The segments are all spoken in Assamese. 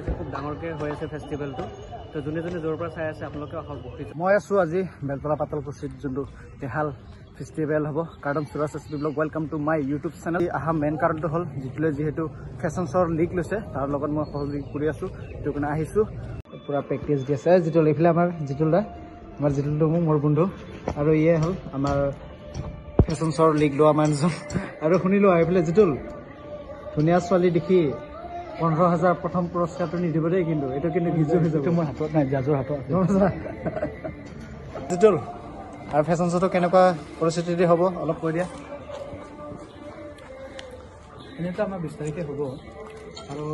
হৈছে খুব ডাঙৰকৈ হৈ আছে ফেষ্টিভেলটো তো যোনে যোনে য'ৰ পৰা চাই আছে আপোনালোকে অহক বহুত মই আছোঁ আজি বেলতলা পাতলকুছিত যোনটো দেহাল ফেষ্টিভেল হ'ব কাৰ্টন সুৰাজ এছ blog welcome to my YouTube channel অহা মেইন কাৰণটো হ'ল জিতুলে যিহেতু ফেশ্বন শ্ব'ৰ লিগ লৈছে তাৰ লগত মই সহযোগ কৰি আছোঁ সেইটো কাৰণে আহিছোঁ পূৰা প্ৰেক্টিছ দি আছে জিতুল এইফালে আমাৰ জিতুল দা আমাৰ জিতুলটো মোৰ বন্ধু আৰু ইয়ে হ'ল আমাৰ ফেশ্বন শ্ব'ৰ লিগ লোৱা মানুহজন আৰু শুনিলোঁ এইফালে জিতুল ধুনীয়া ছোৱালী দেখি 15,000 প্ৰথম পুৰস্কাৰটো নিদিব দেই কিন্তু এইটো কিন্তু ভিজু হৈ যাব মোৰ হাতত নাই জাজৰ হাতত জিতুল আৰু ফেশ্বন শ্ব'টো কেনেকুৱা পৰিস্থিতি হ'ব অলপ কৈ দিয়া এনেতো আমাৰ 20 তাৰিখে হ'ব আৰু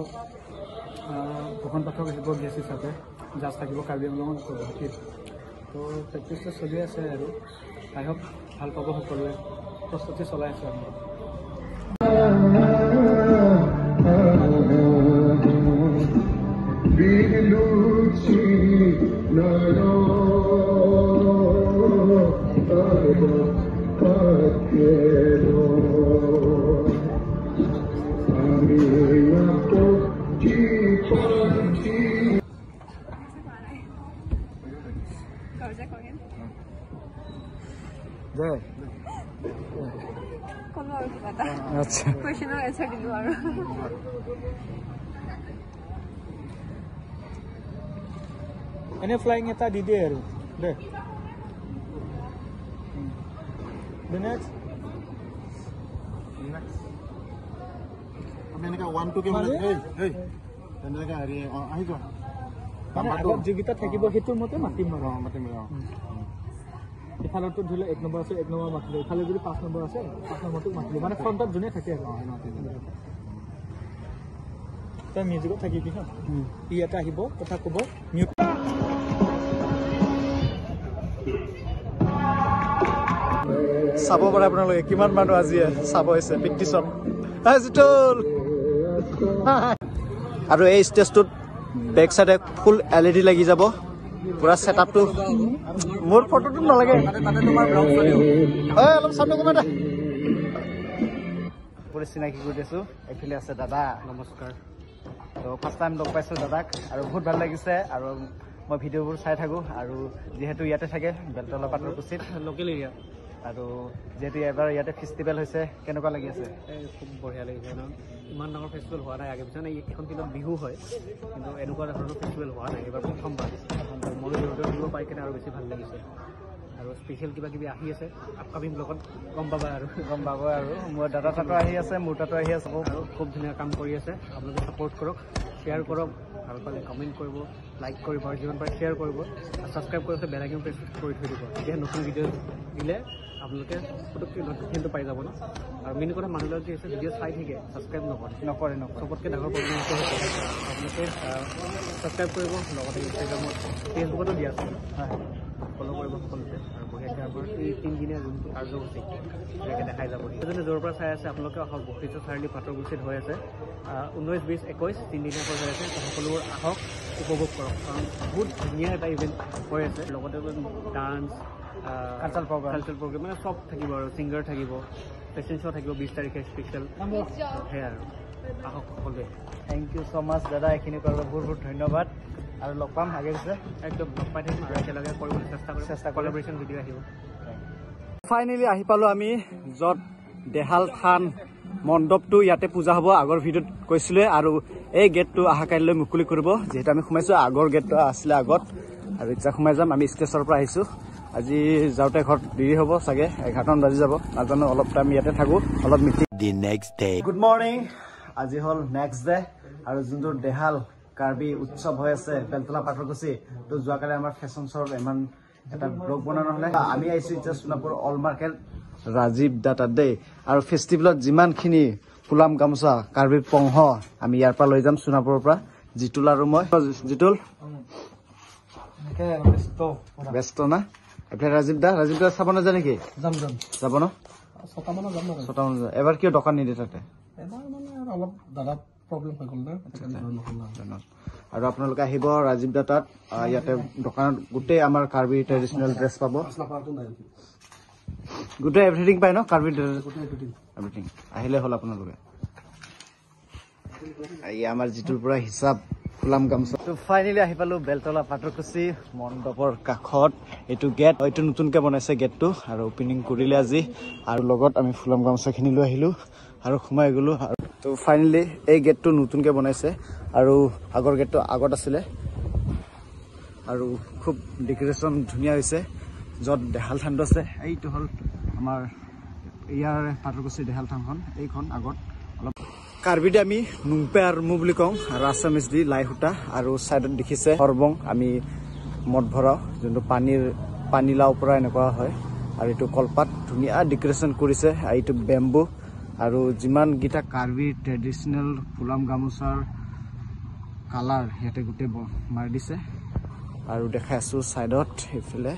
ভূষণ পাঠক আহিব গেষ্ট হিচাপে জাজ থাকিব কাৰ্বি আংলঙত গুৱাহাটীত তো প্ৰেক্টিচটো চলি আছে আৰু আই হোপ ভাল পাব সকলোৱে প্ৰস্তুতি চলাই আছে আমি এনে ফ্লাইং এটা দি দিয়ে আৰু দে নেক্সট আমি এনেকৈ 1 2 কে মানে এই তেনেকৈ হেৰি আহি যোৱা আগত যিকেইটা থাকিব সেইটোৰ মতে মাতিম ইফালতো ধৰিলে 1 নম্বৰ আছে 1 নম্বৰ মাতিলোঁ ইফালে যদি 5 নম্বৰ আছে 5 নম্বৰটোক মাতিলোঁ মানে ফ্ৰণ্টত যোনে থাকে আৰু তই মিউজিকত থাকিবি ন ই এটা আহিব কথা ক'ব চাব পাৰে আপোনালোকে কিমান মানুহ আজি চাব হৈছে পিটিশ্যন জিতুল আৰু এই ষ্টেজটোত বেক চাইডে ফুল LED লাগি যাব পুৰা ছেটআপটো মোৰ ফটোটো নালাগে অলপ চাউণ্ড কমাই দে পুৰা চিনাকি কৰি দিছোঁ এইফালে আছে দাদা নমস্কাৰ তো ফাৰ্ষ্ট টাইম লগ পাইছোঁ দাদাক আৰু বহুত ভাল লাগিছে আৰু মই ভিডিঅ'বোৰ চাই থাকোঁ আৰু যিহেতু ইয়াতে থাকে বেলতলা পাতলকুছিত লোকেল এৰিয়া আৰু যিহেতু এবাৰ ইয়াতে ফেষ্টিভেল হৈছে কেনেকুৱা লাগি আছে খুব বঢ়িয়া লাগিছে ন ইমান ডাঙৰ ফেষ্টিভেল হোৱা নাই আগে পিছনে এখন কিন্তু বিহু হয় কিন্তু এনেকুৱা ধৰণৰ ফেষ্টিভেল হোৱা নাই এইবাৰ প্ৰথমবাৰ মই বিহু পাই কিনে আৰু বেছি ভাল লাগিছে আৰু স্পেচিয়েল কিবা কিবি আহি আছে আপকামিং ব্লগত গম পাবা আৰু মোৰ দাদা তাতো আহি আছে মোৰ তাতো আহি আছে আৰু খুব ধুনীয়া কাম কৰি আছে আপোনালোকে ছাপোৰ্ট কৰক শ্বেয়াৰ কৰক ভাল পালে কমেণ্ট কৰিব লাইক কৰিব আৰু যিমান পাৰে শ্বেয়াৰ কৰিব আৰু ছাবস্ক্ৰাইব কৰি বেল আইকন প্ৰেছ কৰি থৈ দিব তেতিয়া নতুন ভিডিঅ' দিলে আপোনালোকে ফটোতকৈ নটিফিকেশ্যনটো পাই যাব ন আৰু মেইন কথা মানুহবিলাক যি আছে ভিডিঅ' চাই থাকে ছাবস্ক্ৰাইব নকৰে চবতকৈ ডাঙৰ প্ৰব্লেম হৈছে আপোনালোকে ছাবস্ক্ৰাইব কৰিব লগতে ইনষ্টাগ্ৰামত ফেচবুকতো দিয়া আছে ফ'ল' কৰিব সকলোতে আৰু বঢ়িয়াকৈ আমাৰ এই 3 দিনীয়া যোনটো কাৰ্যসূচী তেনেকৈ দেখাই যাব যোনে য'ৰ পৰা চাই আছে আপোনালোকে অহক বশিষ্ঠ চাৰিআলি পাতলকুছিত হৈ আছে 19, 20, 21 3 দিনীয়াকৈ হৈ আছে সকলোবোৰ আহক উপভোগ কৰক কাৰণ বহুত ধুনীয়া এটা ইভেণ্ট হৈ আছে লগতে ডান্স কালচাৰেল প্ৰগ্ৰেম মানে চব থাকিব আৰু ছিংগাৰ থাকিব ফেশ্বন শ্ব' থাকিব 20 তাৰিখে স্পেচিয়েল সেয়াই আৰু আহক সকলোৱে থেংক ইউ ছ' মাছ দাদা এইখিনি কৰিব বহুত ধন্যবাদ আৰু লগ পাম আগে পিছে একদম লগ পাই থাকিম আৰু একেলগে কৰিবলৈ চেষ্টা কলাবৰেশ্যন ভিডিঅ' আহিব ফাইনেলি আহি পালোঁ আমি য'ত দেহাল থান মণ্ডপটো ইয়াতে পূজা হ'ব আগৰ ভিডিঅ'ত কৈছিলোৱে আৰু এই গেটটো অহা কাইলৈ মুকলি কৰিব যিহেতু আমি সোমাইছোঁ আগৰ গেটটো আছিলে আগত আৰু এতিয়া সোমাই যাম আমি ষ্টেজৰ পৰা আহিছোঁ আজি যাওঁতে ঘৰত দেৰি হ'ব চাগে 11 বাজি যাব নাজানো অলপ টাইম ইয়াতে থাকোঁ অলপ মিটিং গুড মৰ্ণিং আজি হ'ল নেক্সট ডে আৰু যোনটো দেহাল কাৰ্বি উৎসৱ হৈ আছে বেলতলা পাতলকুছি তো যোৱাকালি আমাৰ ফেশ্বন শ্ব'ৰ ইমান এটা ব্লগ বনোৱা নহ'লে আমি আহিছোঁ এতিয়া সোণাপুৰ অল মাৰ্কেট ৰাজীৱ দাতাত দেই আৰু ফেষ্টিভেলত যিমানখিনি ফুলাম গামোচা কাৰ্বিৰ পংহ আমি ইয়াৰ পৰা লৈ যাম সোণাপুৰৰ পৰা জিতুল আৰু মই জিতুল ব্যস্ত না এইফালে ৰাজীৱ দা চাব নাযায় নেকি যাব ন 6টা মানত যাম এবাৰ কিয় দোকান নিদিয়ে তাতে অলপ দাদা প্ৰব্লেম হৈ গ'ল আৰু আপোনালোকে আহিব ৰাজীৱ দাতাত ইয়াতে দোকানত গোটেই আমাৰ কাৰ্বি ট্ৰেডিশ্যনেল ড্ৰেছ পাব গোটেই এভৰিথিং পায় ন কাৰ্বি এভৰিথিং আহিলে হ'ল আপোনালোকে আমাৰ যিটোৰ পৰা হিচাপ ফুলাম গামোচা তো ফাইনেলি আহি পালো বেলতলা পাটৰকুছি মণ্ডপৰ কাষত এইটো গেট এইটো নতুনকৈ বনাইছে গেটটো আৰু ওপেনিং কৰিলে আজি আৰু লগত আমি ফুলাম গামোচাখিনি লৈ আহিলোঁ আৰু সোমাই গ'লোঁ তো ফাইনেলি এই গেটটো নতুনকৈ বনাইছে আৰু আগৰ গেটটো আগত আছিলে আৰু খুব ডেকৰেশ্যন ধুনীয়া হৈছে য'ত দেহাল থানটো আছে এইটো হ'ল আমাৰ ইয়াৰ পাটৰকুছি দেহাল থানখন এইখন আগত অলপ কাৰ্বিতে আমি নুংপে আৰমু বুলি কওঁ আৰু আছামিজ দি লাই সূতা আৰু ছাইডত দেখিছে সৰবং আমি মদ ভৰাও যোনটো পানীলাওৰ পৰা এনেকুৱা হয় আৰু এইটো কলপাত ধুনীয়া ডেকৰেশ্যন কৰিছে আৰু এইটো বেম্বু আৰু যিমানকেইটা কাৰ্বি ট্ৰেডিশ্যনেল ফুলাম গামোচাৰ কালাৰ ইয়াতে গোটেই মাৰি দিছে আৰু দেখাই আছোঁ ছাইডত এইফালে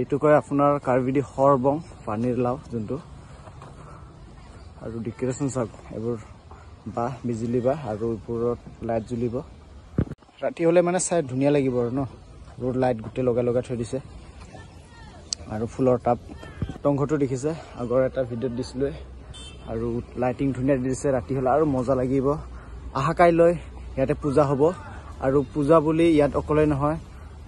এইটো কয় আপোনাৰ কাৰ্বিদি সৰবং পানীৰ লাও যোনটো আৰু ডেকৰেশ্যন চাওক এইবোৰ বাঁহ বিজুলী বাঁহ আৰু ওপৰত লাইট জ্বলিব ৰাতি হ'লে মানে চাই ধুনীয়া লাগিব আৰু ন ৰ'দ লাইট গোটেই লগাই থৈ দিছে আৰু ফুলৰ টাব টংঘৰটো দেখিছে আগৰ এটা ভিডিঅ'ত দিছিলোঁ আৰু লাইটিং ধুনীয়া দি দিছে ৰাতি হ'লে আৰু মজা লাগিব আহা কাইলৈ ইয়াতে পূজা হ'ব আৰু পূজা বুলি ইয়াত অকলে নহয়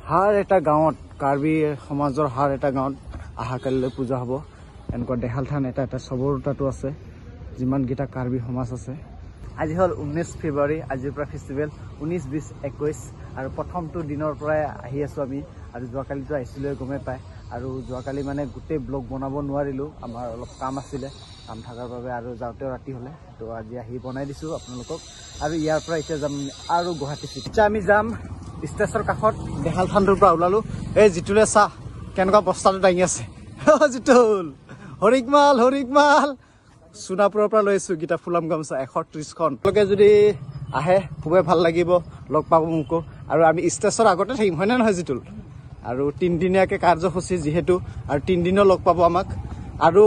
হাৰ এটা গাঁৱত কাৰ্বি সমাজৰ হাৰ এটা গাঁৱত আহা কাইলৈ পূজা হ'ব এনেকুৱা দেহাল থান এটা চবৰ তাতো আছে যিমানকেইটা কাৰ্বি সমাজ আছে আজি হ'ল 19 ফেব্ৰুৱাৰী আজিৰ পৰা ফেষ্টিভেল 19, 20, 21 আৰু প্ৰথমটো দিনৰ পৰাই আহি আছোঁ আমি আৰু যোৱাকালিতো আহিছিলোঁ গমেই পায় আৰু যোৱাকালি মানে গোটেই ব্লগ বনাব নোৱাৰিলোঁ আমাৰ অলপ কাম আছিলে কাম থকাৰ বাবে আৰু যাওঁতেও ৰাতি হ'লে তো আজি আহি বনাই দিছোঁ আপোনালোকক আৰু ইয়াৰ পৰা এতিয়া যাম আৰু গুৱাহাটী এতিয়া আমি যাম ষ্টেচৰ কাষত দেহাল থানটোৰ পৰা ওলালোঁ এই জিতুলে চাহ কেনেকুৱা বস্তাটো দাঙি আছে জিতুল হৰিকমাল সোণাপুৰৰ পৰা লৈ আহিছোঁ গীতা ফুলাম গামোচা 130খন তেওঁলোকে যদি আহে খুবেই ভাল লাগিব লগ পাব মোকো আৰু আমি ষ্টেচৰ আগতে থাকিম হয়নে নহয় জিতুল আৰু 3 দিনীয়াকৈ কাৰ্যসূচী যিহেতু আৰু 3 দিনো লগ পাব আমাক আৰু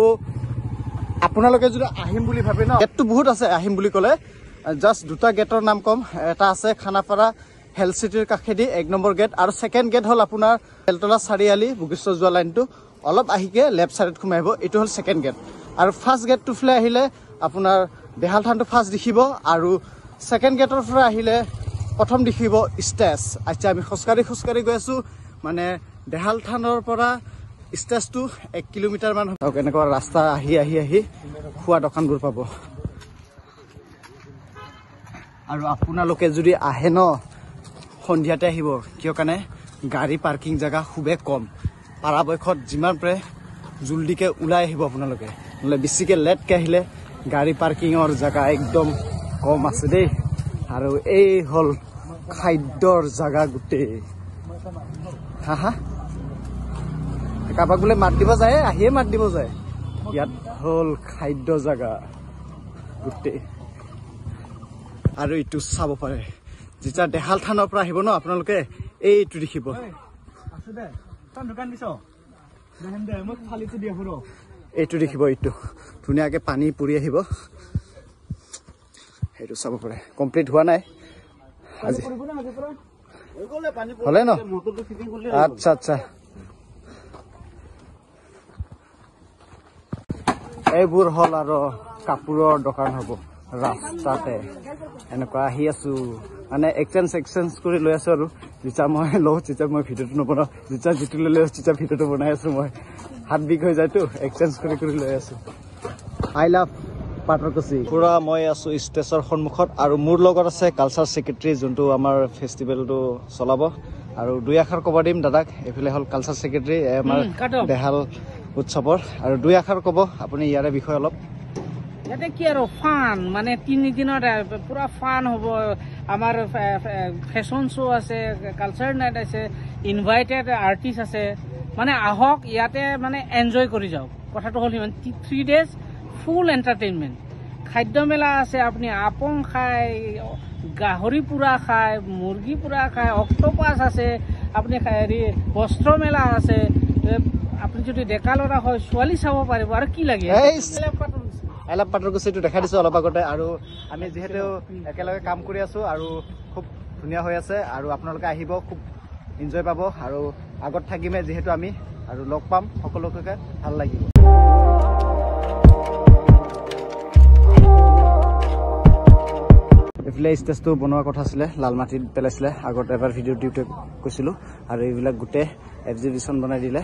আপোনালোকে যদি আহিম বুলি ভাবে ন গেটটো বহুত আছে আহিম বুলি ক'লে জাষ্ট দুটা গেটৰ নাম কম এটা আছে খানাপাৰা হেল্থ চিটিৰ কাষেদি 1 নম্বৰ গেট আৰু ছেকেণ্ড গেট হ'ল আপোনাৰ বেলতলা চাৰিআলি বগীশ্বৰ যোৱা লাইনটো অলপ আহিকে লেফ্ট ছাইডত সোমাই আহিব এইটো হ'ল ছেকেণ্ড গেট আৰু ফাৰ্ষ্ট গেটটো ফালে আহিলে আপোনাৰ দেহাল থানটো ফাৰ্ষ্ট দেখিব আৰু ছেকেণ্ড গেটৰ পৰা আহিলে প্ৰথম দেখিব ষ্টেজ আচ্ছা আমি খোজকাঢ়ি গৈ আছোঁ মানে দেহাল থানৰ পৰা ষ্টেজটো 1 কিলোমিটাৰমান হ'ব এনেকুৱা ৰাস্তা আহি খোৱা দোকানবোৰ পাব আৰু আপোনালোকে যদি আহে ন সন্ধিয়াতে আহিব কিয় কাৰণে গাড়ী পাৰ্কিং জেগা খুবেই কম পৰাপক্ষত যিমান পাৰে জলদিকে ওলাই আহিব আপোনালোকে নহ'লে বেছিকৈ লেটকৈ আহিলে গাড়ী পাৰ্কিঙৰ জেগা একদম কম আছে দেই আৰু এই হ'ল খাদ্যৰ জেগা গোটেই হা কাৰোবাক বোলে মাত দিব যায় আহিয়ে মাত দিব যায় ইয়াত হ'ল খাদ্য জেগা গোটেই আৰু এইটো চাব পাৰে যেতিয়া দেহাল থানৰ পৰা আহিব ন আপোনালোকে এইটো দেখিব এইটো দেখিব এইটো ধুনীয়াকৈ পানী পৰি আহিব সেইটো চাব পাৰে কমপ্লিট হোৱা নাই আজি হ'লে ন আচ্ছা এইবোৰ হ'ল আৰু কাপোৰৰ দোকান হ'ব ৰাস্তাতে এনেকুৱা আহি আছোঁ মানে এক্সচেঞ্জ কৰি লৈ আছোঁ আৰু যেতিয়া মই লওঁ তেতিয়া মই ভিডিঅ'টো নবনাওঁ যেতিয়া যিটো লৈ আছোঁ তেতিয়া ভিডিঅ'টো বনাই আছোঁ মই হাত বিষ হৈ যায়তো এক্সচেঞ্জ কৰি লৈ আছোঁ আই লাভ পাটৰকুছি পুৰা মই আছোঁ ষ্টেজৰ সন্মুখত আৰু মোৰ লগত আছে কালচাৰ ছেক্ৰেটাৰী যোনটো আমাৰ ফেষ্টিভেলটো চলাব আৰু 2 আখৰ ক'ব দিম দাদাক এইফালে হ'ল কালচাৰ ছেক্ৰেটাৰী আমাৰ দেহাল উৎসৱৰ আৰু 2 আখৰ ক'ব আপুনি ইয়াৰে বিষয়ে অলপ ইয়াতে কি আৰু ফান মানে 3 দিনত পুৰা ফান হ'ব আমাৰ ফেশ্বন শ্ব' আছে কালচাৰ নাইট আছে ইনভাইটেড আৰ্টিষ্ট আছে মানে আহক ইয়াতে মানে এনজয় কৰি যাওক কথাটো হ'ল ইমান 3 days ফুল এণ্টাৰটেইনমেণ্ট খাদ্য মেলা আছে আপুনি আপং খায় গাহৰি পুৰা খায় মুৰ্গী পুৰা খায় অক্টোপাছ আছে আপুনি হেৰি বস্ত্ৰ মেলা আছে আপুনি যদি ডেকা ল'ৰা হয় ছোৱালী চাব পাৰিব আৰু কি লাগে আই লাভ পাটৰকুছিটো দেখাই দিছোঁ অলপ আগতে আৰু আমি যিহেতু একেলগে কাম কৰি আছোঁ আৰু খুব ধুনীয়া হৈ আছে আৰু আপোনালোকে আহিব খুব এনজয় পাব আৰু আগত থাকিমে যিহেতু আমি আৰু লগ পাম সকলোকে ভাল লাগিব এইফালে ষ্টেজটো বনোৱাৰ কথা আছিলে লাল মাটিত পেলাইছিলে আগত এবাৰ ভিডিঅ' দিওঁতে কৈছিলোঁ আৰু এইবিলাক গোটেই এক্সিবিশ্যন বনাই দিলে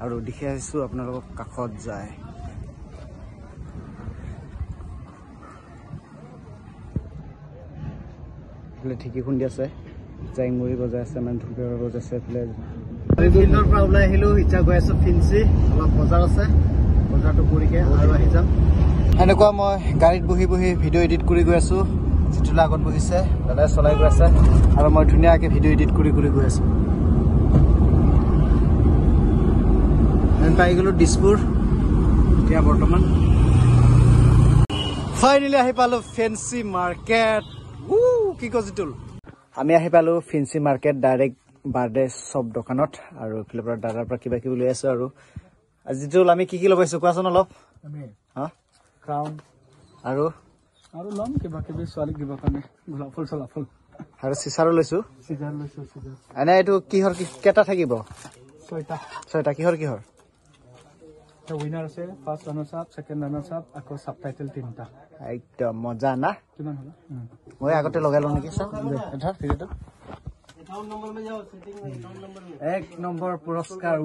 আৰু দেখি আহিছোঁ আপোনালোকক কাষত যায় এইফালে ঠিকি খুন্দি আছে জাইমুৰি বজাই আছে মানে ঢোলপেপা বজাইছে এইফালে ফিল্ডৰ পৰা ওলাই আহিলোঁ এতিয়া গৈ আছোঁ ফিঞ্চি অলপ বজাৰ আছে বজাৰটো কৰিকে আৰু আহি যাম এনেকুৱা মই গাড়ীত বহি বহি ভিডিঅ' এডিট কৰি গৈ আছোঁ যিটোলৈ আগত বহিছে দাদাই চলাই গৈ আছে আৰু মই ধুনীয়াকৈ ভিডিঅ' এডিট কৰি কৰি গৈ আছোঁ পাই গ'লোঁ দিছপুৰ এতিয়া বৰ্তমান ফাইনেলি আহি পালোঁ ফেঞ্চি মাৰ্কেট কি কয় জিতুল আমি আহি পালোঁ ফেঞ্চি মাৰ্কেট ডাইৰেক্ট বাৰ্থডে চব দোকানত আৰু এইফালৰ পৰা দাদাৰ পৰা কিবা কিবি লৈ আছোঁ আৰু জিতুল আমি কি ল'ব আহিছোঁ কোৱাচোন অলপ হা ক্ৰাউন আৰু ল'ম কিবা কিবি ছোৱালীক দিবৰ কাৰণে গোলাপ ফুল চলাপ ফুল আৰু চিচাৰো লৈছোঁ চিজাৰ লৈছোঁ চিজাৰ এনে এইটো কিহৰ কেইটা থাকিব 6টা কিহৰ উইনাৰ আছে first runners up second runners up আকৌ ছাবটাইটেল 3টা একদম মজা না কিমান হ'ল মই আগতে লগাই লওঁ নেকি চাওঁ এক নম্বৰ পুৰস্কাৰ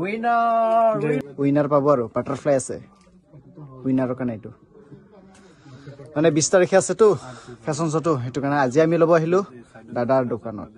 উইনাৰ পাব আৰু বাটাৰফ্লাই আছে উইনাৰৰ কাৰণে এইটো মানে 20 তাৰিখে আছেতো ফেশ্বন শ্ব'টো সেইটো কাৰণে আজি আমি ল'ব আহিলোঁ দাদাৰ দোকানত